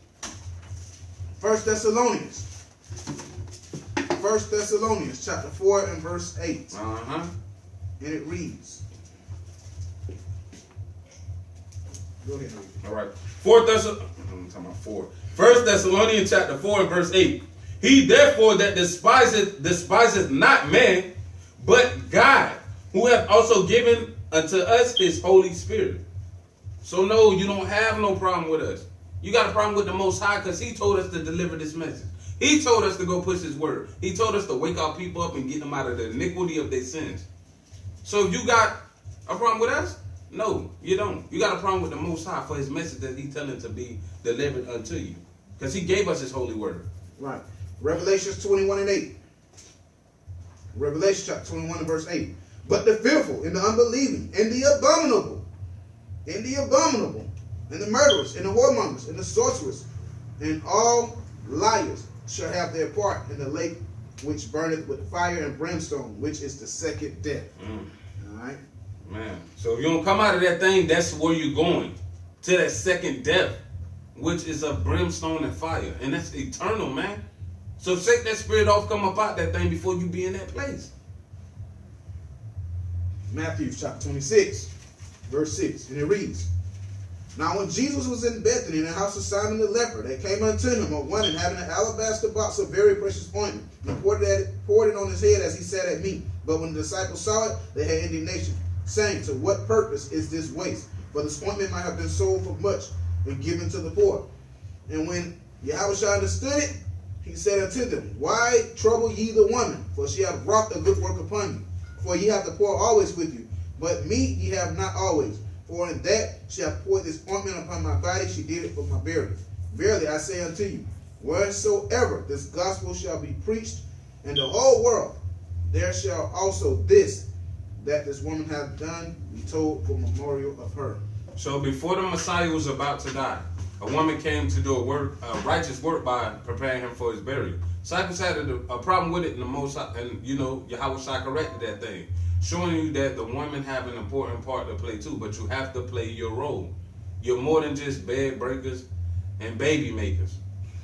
1 Thessalonians. 1 Thessalonians chapter 4 and verse 8. Uh-huh. And it reads. Go ahead. All right. 1 Thessalonians chapter 4 and verse 8. He therefore that despiseth not man, but God, who hath also given unto us his Holy Spirit. So no, you don't have no problem with us. You got a problem with the Most High because he told us to deliver this message. He told us to go push his word. He told us to wake our people up and get them out of the iniquity of their sins. So you got a problem with us? No, you don't. You got a problem with the Most High for his message that he's telling to be delivered unto you. Because he gave us his holy word. Right. Revelations 21 and 8. Revelation chapter 21 and verse 8. But the fearful and the unbelieving and the abominable, and the murderers and the whoremongers and the sorcerers and all liars shall have their part in the lake which burneth with fire and brimstone, which is the second death. All right. Man, so if you don't come out of that thing, that's where you're going. To that second death, which is a brimstone and fire. And that's eternal, man. So shake that spirit off, come up out that thing before you be in that place. Matthew chapter 26, verse 6. And it reads, Now when Jesus was in Bethany in the house of Simon the leper, there came unto him a woman having an alabaster box of very precious ointment, and poured it on his head as he sat at meat. But when the disciples saw it, they had indignation, saying, To what purpose is this waste? For this ointment might have been sold for much and given to the poor. And when Yahushua understood it, he said unto them, Why trouble ye the woman? For she hath wrought a good work upon you. For ye have the poor always with you, but me ye have not always. For in that she hath poured this ointment upon my body, she did it for my burial. Verily I say unto you, wheresoever this gospel shall be preached in the whole world, there shall also this woman hath done be told for memorial of her. So before the Messiah was about to die, a woman came to do a righteous work by preparing him for his burial. Disciples had a problem with it, and Yahushua corrected that thing, showing you that the women have an important part to play too, but you have to play your role. You're more than just bed breakers and baby makers.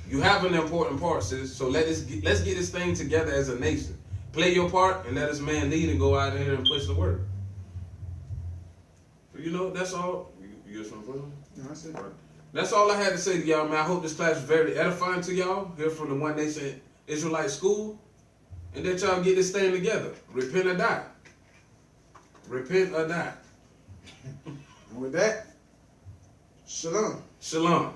You have an important part, sis. So let's get this thing together as a nation. Play your part and let this man lead and go out here and push the word. That's all. You got something for them? No, that's it. Right. That's all I had to say to y'all, man. I hope this class was very edifying to y'all here from the One Nation Israelite School, and that y'all get this thing together. Repent or die. Repent or die. And with that, shalom. Shalom.